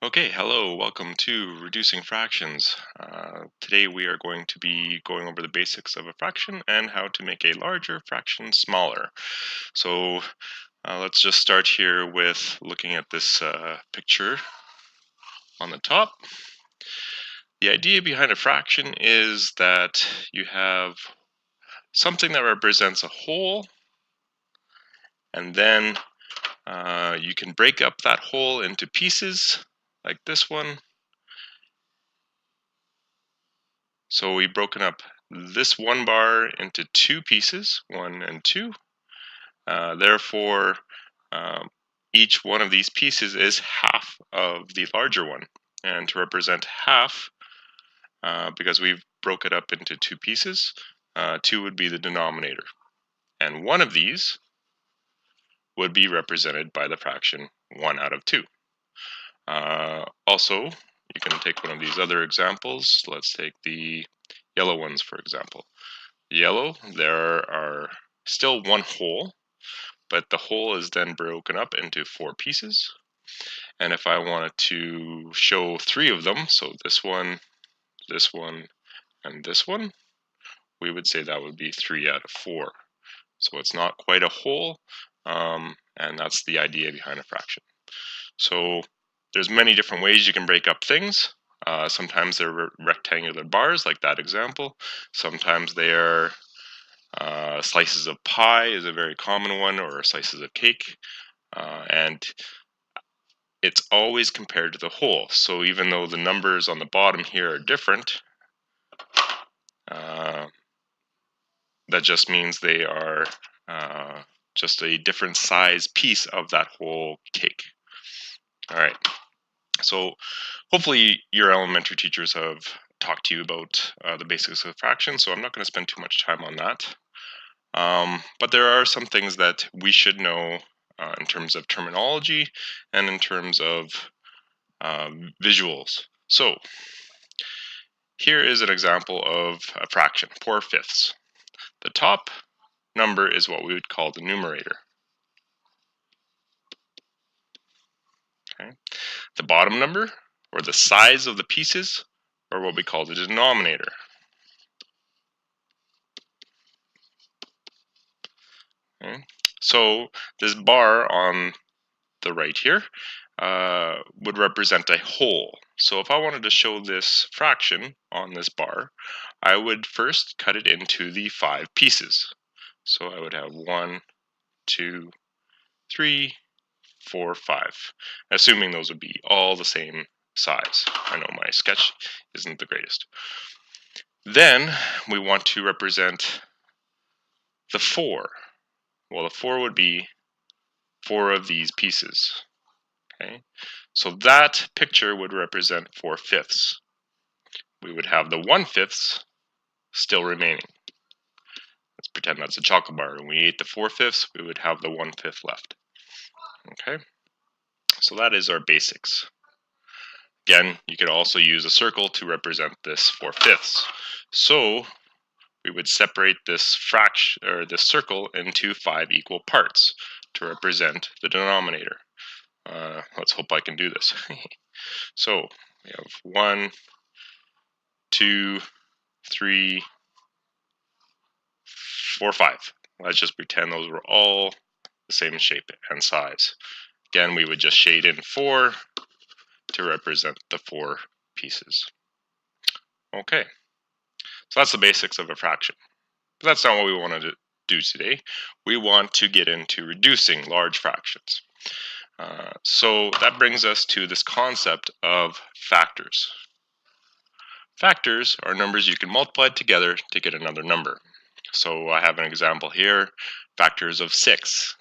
Okay, hello, welcome to Reducing Fractions. Today we are going to be going over the basics of a fraction and how to make a larger fraction smaller. So let's just start here with looking at this picture on the top. The idea behind a fraction is that you have something that represents a whole, and then you can break up that whole into pieces like this one. So we've broken up this one bar into two pieces, 1 and 2. Therefore, each one of these pieces is half of the larger one. And to represent half, because we've broke it up into two pieces, 2 would be the denominator. And one of these would be represented by the fraction 1 out of 2. Also, you can take one of these other examples. Let's take the yellow ones, for example. Yellow, there are still one whole, but the whole is then broken up into 4 pieces. And if I wanted to show 3 of them, so this one, and this one, we would say that would be 3 out of 4. So it's not quite a whole, and that's the idea behind a fraction. So there's many different ways you can break up things. Sometimes they're rectangular bars, like that example. Sometimes they are slices of pie is a very common one, or slices of cake. And it's always compared to the whole. So even though the numbers on the bottom here are different, that just means they are just a different size piece of that whole cake. All right. So hopefully your elementary teachers have talked to you about the basics of fractions, so I'm not going to spend too much time on that. But there are some things that we should know in terms of terminology and in terms of visuals. So here is an example of a fraction, 4/5. The top number is what we would call the numerator. Okay. The bottom number, or the size of the pieces, are what we call the denominator. Okay. So this bar on the right here would represent a whole. So if I wanted to show this fraction on this bar, I would first cut it into the 5 pieces. So I would have 1, 2, 3, 4, 5, assuming those would be all the same size. I know my sketch isn't the greatest. Then we want to represent the 4. Well, the 4 would be 4 of these pieces. Okay, so that picture would represent 4/5. We would have the 1/5 still remaining. Let's pretend that's a chocolate bar. When we ate the 4/5, we would have the 1/5 left. Okay, so that is our basics. Again, you could also use a circle to represent this 4/5. So we would separate this fraction, or this circle, into 5 equal parts to represent the denominator. Let's hope I can do this. So we have 1, 2, 3, 4, 5. Let's just pretend those were all the same shape and size. Again, we would just shade in 4 to represent the 4 pieces. Okay, so that's the basics of a fraction. But that's not what we want to do today. We want to get into reducing large fractions. So that brings us to this concept of factors. Factors are numbers you can multiply together to get another number. So I have an example here, factors of 6.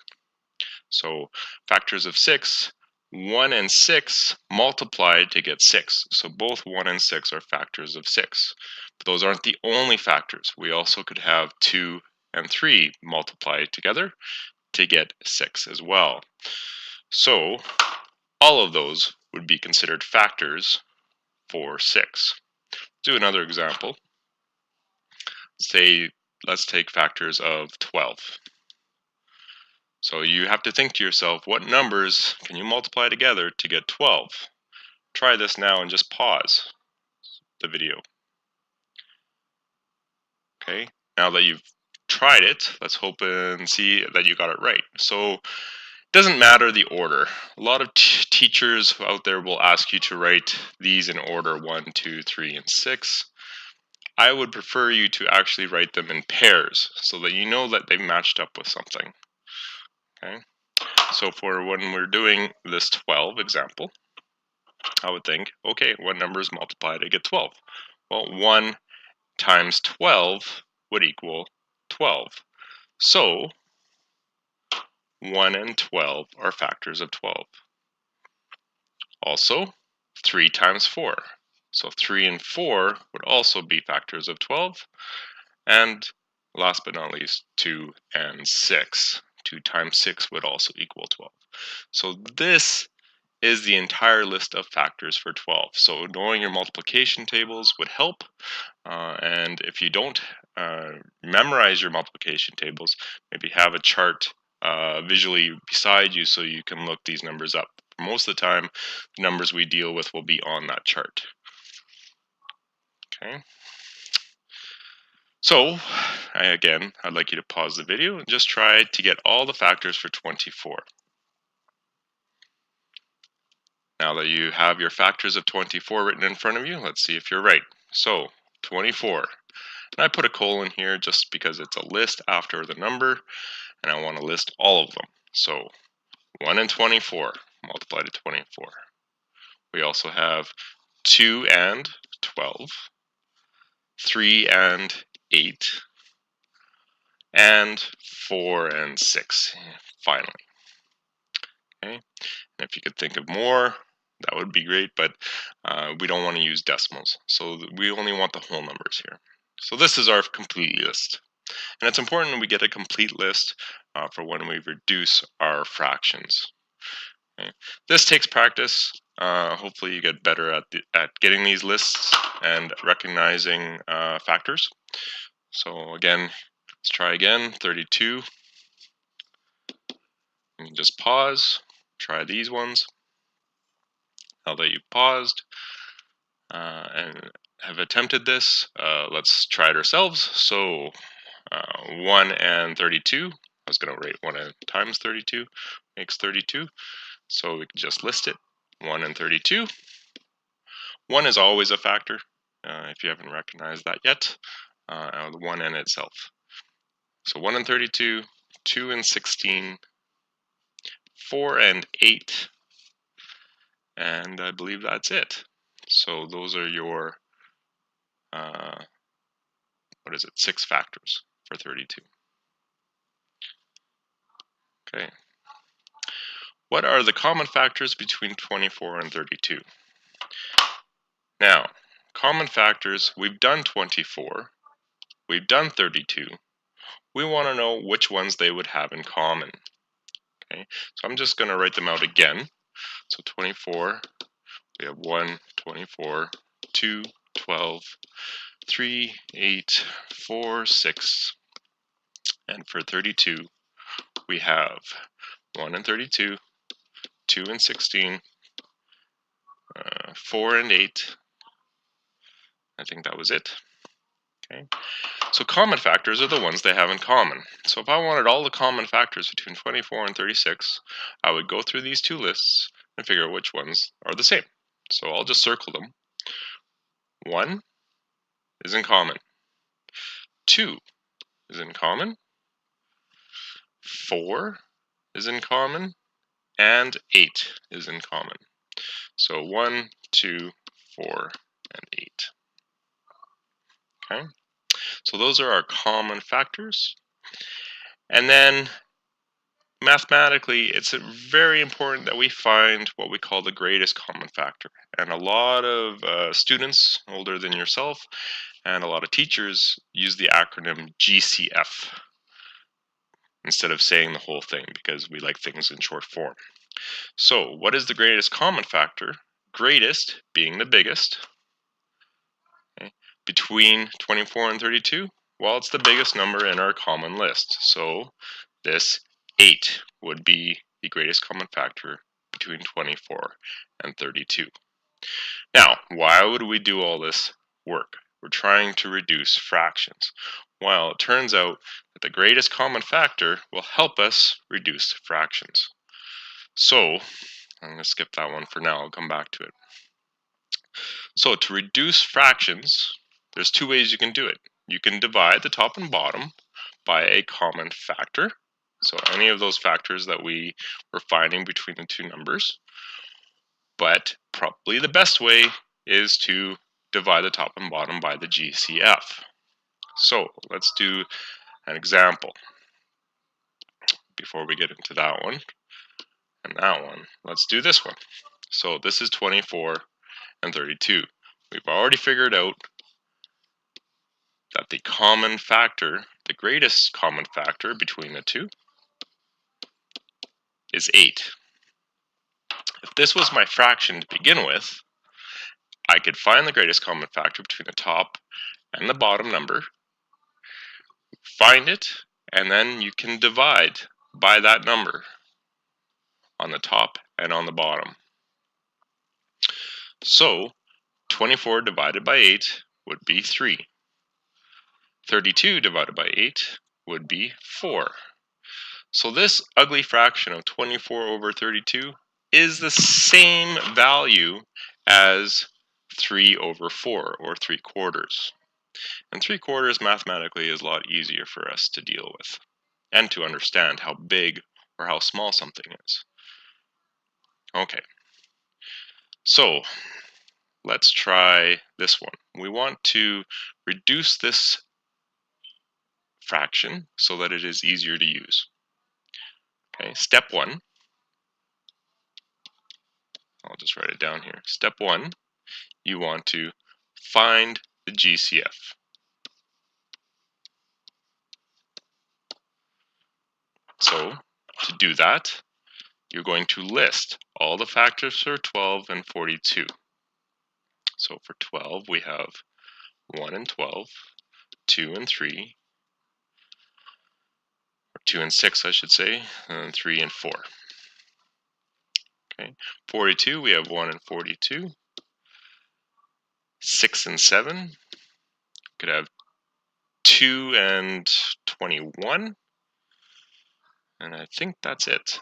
So factors of 6, 1 and 6 multiplied to get 6. So both 1 and 6 are factors of 6. But those aren't the only factors. We also could have 2 and 3 multiplied together to get 6 as well. So all of those would be considered factors for 6. Do another example. Say, let's take factors of 12. So you have to think to yourself, what numbers can you multiply together to get 12? try this now and just pause the video. Okay, now that you've tried it, let's hope and see that you got it right. So it doesn't matter the order. A lot of teachers out there will ask you to write these in order 1, 2, 3, and 6. I would prefer you to actually write them in pairs so that you know that they've matched up with something. Okay, so for when we're doing this 12 example, I would think, okay, what numbers multiply to get 12? Well, 1 times 12 would equal 12. So 1 and 12 are factors of 12. Also, 3 times 4. So 3 and 4 would also be factors of 12. And last but not least, 2 and 6. 2 times 6 would also equal 12. So this is the entire list of factors for 12. So knowing your multiplication tables would help. And if you don't memorize your multiplication tables, maybe have a chart visually beside you so you can look these numbers up. Most of the time, the numbers we deal with will be on that chart. Okay. So, again, I'd like you to pause the video and just try to get all the factors for 24. Now that you have your factors of 24 written in front of you, let's see if you're right. So, 24. And I put a colon here just because it's a list after the number, and I want to list all of them. So, 1 and 24 multiplied to 24. We also have 2 and 12, 3 and 8, and 4 and 6, finally. Okay, and if you could think of more, that would be great, but we don't want to use decimals, so we only want the whole numbers here. So this is our complete list, and it's important that we get a complete list for when we reduce our fractions. Okay. This takes practice. Hopefully you get better at getting these lists and recognizing factors. So again, let's try again, 32. You can just pause, try these ones. Now that you've paused and have attempted this, let's try it ourselves. So 1 and 32, I was going to write 1 times 32 makes 32. So we can just list it, 1 and 32. 1 is always a factor, if you haven't recognized that yet, the 1 and itself. So 1 and 32, 2 and 16, 4 and 8, and I believe that's it. So those are your, 6 factors for 32. Okay. What are the common factors between 24 and 32? Now, common factors, we've done 24, we've done 32. We want to know which ones they would have in common. Okay, so I'm just going to write them out again. So 24, we have 1, 24, 2, 12, 3, 8, 4, 6. And for 32, we have 1 and 32, 2 and 16, 4 and 8. I think that was it. Okay. So common factors are the ones they have in common. So if I wanted all the common factors between 24 and 36, I would go through these two lists and figure out which ones are the same. So I'll just circle them. 1 is in common. 2 is in common. 4 is in common. And 8 is in common. So 1, 2, 4, and 8. Okay. So those are our common factors. And then mathematically, it's very important that we find what we call the greatest common factor. And a lot of students older than yourself and a lot of teachers use the acronym GCF instead of saying the whole thing because we like things in short form. So what is the greatest common factor? Greatest being the biggest. Okay. Between 24 and 32? Well, it's the biggest number in our common list. So this 8 would be the greatest common factor between 24 and 32. Now, why would we do all this work? We're trying to reduce fractions. Well, it turns out that the greatest common factor will help us reduce fractions. So, I'm going to skip that one for now. I'll come back to it. So, to reduce fractions, there's two ways you can do it. You can divide the top and bottom by a common factor. So, any of those factors that we were finding between the two numbers. But probably the best way is to divide the top and bottom by the GCF. So let's do an example before we get into that one and that one. Let's do this one. So this is 24 and 32. We've already figured out that the common factor, the greatest common factor between the two, is 8. If this was my fraction to begin with, I could find the greatest common factor between the top and the bottom number, find it, and then you can divide by that number on the top and on the bottom. So 24 divided by 8 would be 3. 32 divided by 8 would be 4. So this ugly fraction of 24 over 32 is the same value as 3 over 4, or 3/4. And 3/4 mathematically is a lot easier for us to deal with and to understand how big or how small something is. Okay, so let's try this one. We want to reduce this fraction so that it is easier to use. Okay, step 1, I'll just write it down here. Step 1, you want to find the GCF. So to do that, you're going to list all the factors for 12 and 42. So for 12, we have 1 and 12, 2 and 3, or 2 and 6, I should say, and 3 and 4. Okay, 42, we have 1 and 42, 6 and 7, could have 2 and 21, and I think that's it.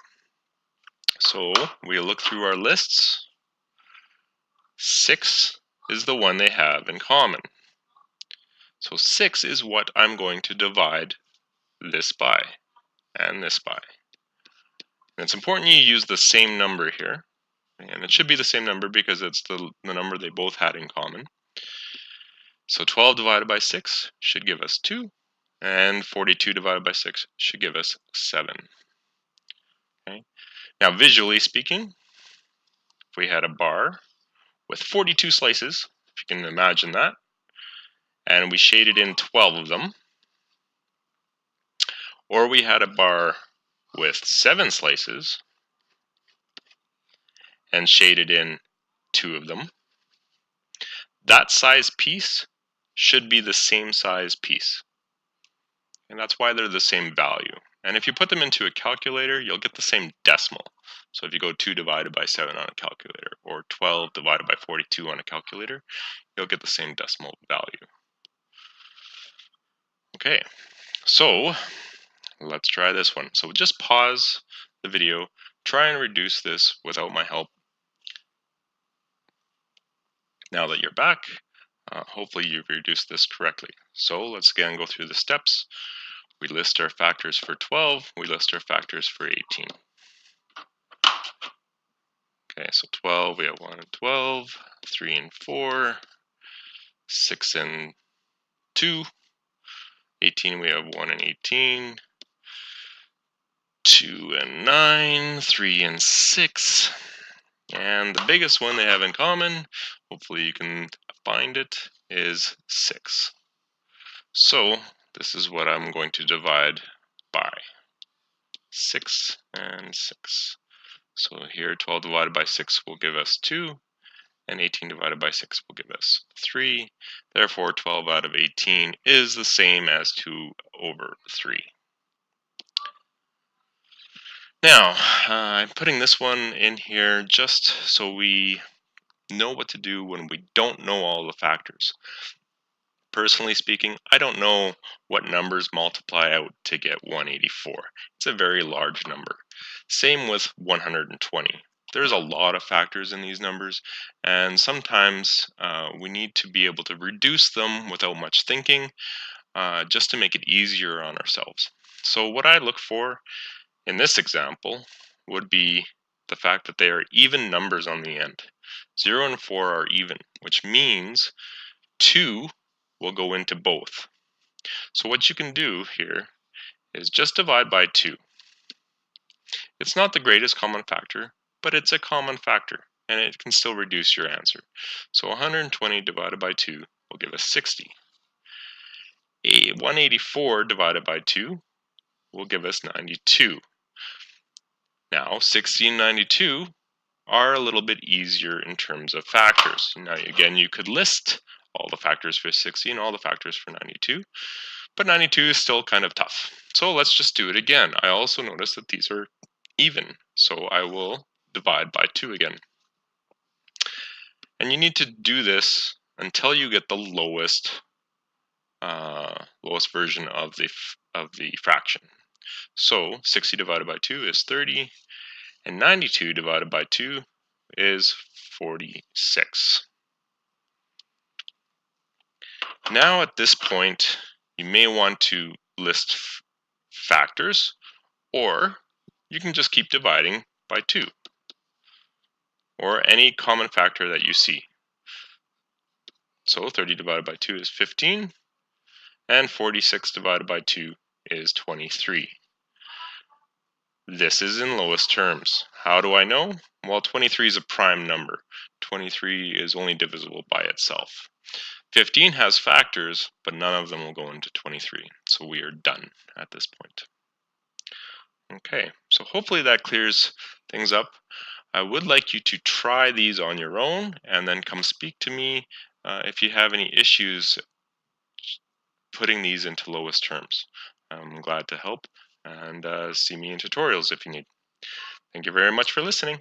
So we look through our lists. 6 is the one they have in common. So 6 is what I'm going to divide this by and this by. And it's important you use the same number here. And it should be the same number because it's the number they both had in common. So 12 divided by 6 should give us 2. And 42 divided by 6 should give us 7. Okay. Now visually speaking, if we had a bar with 42 slices, if you can imagine that, and we shaded in 12 of them, or we had a bar with 7 slices and shaded in 2 of them, that size piece should be the same size piece. And that's why they're the same value. And if you put them into a calculator, you'll get the same decimal. So if you go 2 divided by 7 on a calculator, or 12 divided by 42 on a calculator, you'll get the same decimal value. Okay, so let's try this one. So just pause the video, try and reduce this without my help. Now that you're back, hopefully you've reduced this correctly. So let's again go through the steps. We list our factors for 12, we list our factors for 18. Okay, so 12, we have 1 and 12, 3 and 4, 6 and 2, 18, we have 1 and 18, 2 and 9, 3 and 6, and the biggest one they have in common, hopefully you can find it, is 6. So this is what I'm going to divide by, 6 and 6. So here 12 divided by 6 will give us 2, and 18 divided by 6 will give us 3. Therefore 12 out of 18 is the same as 2 over 3. Now, I'm putting this one in here just so we know what to do when we don't know all the factors. Personally speaking, I don't know what numbers multiply out to get 184. It's a very large number. Same with 120. There's a lot of factors in these numbers, and sometimes we need to be able to reduce them without much thinking, just to make it easier on ourselves. So what I look for in this example would be the fact that they are even numbers on the end. 0 and 4 are even, which means 2 will go into both. So what you can do here is just divide by 2. It's not the greatest common factor, but it's a common factor, and it can still reduce your answer. So 120 divided by 2 will give us 60. 184 divided by 2 will give us 92. Now 60 and 92 are a little bit easier in terms of factors. Now again, you could list all the factors for 60 and all the factors for 92, but 92 is still kind of tough. So let's just do it again. I also notice that these are even, so I will divide by 2 again. And you need to do this until you get the lowest version of the fraction. So 60 divided by 2 is 30, and 92 divided by 2 is 46. Now at this point, you may want to list factors, or you can just keep dividing by 2, or any common factor that you see. So 30 divided by 2 is 15, and 46 divided by 2 is 23. This is in lowest terms. How do I know? Well, 23 is a prime number. 23 is only divisible by itself. 15 has factors, but none of them will go into 23. So we are done at this point. Okay, so hopefully that clears things up. I would like you to try these on your own and then come speak to me if you have any issues putting these into lowest terms. I'm glad to help, and see me in tutorials if you need. Thank you very much for listening.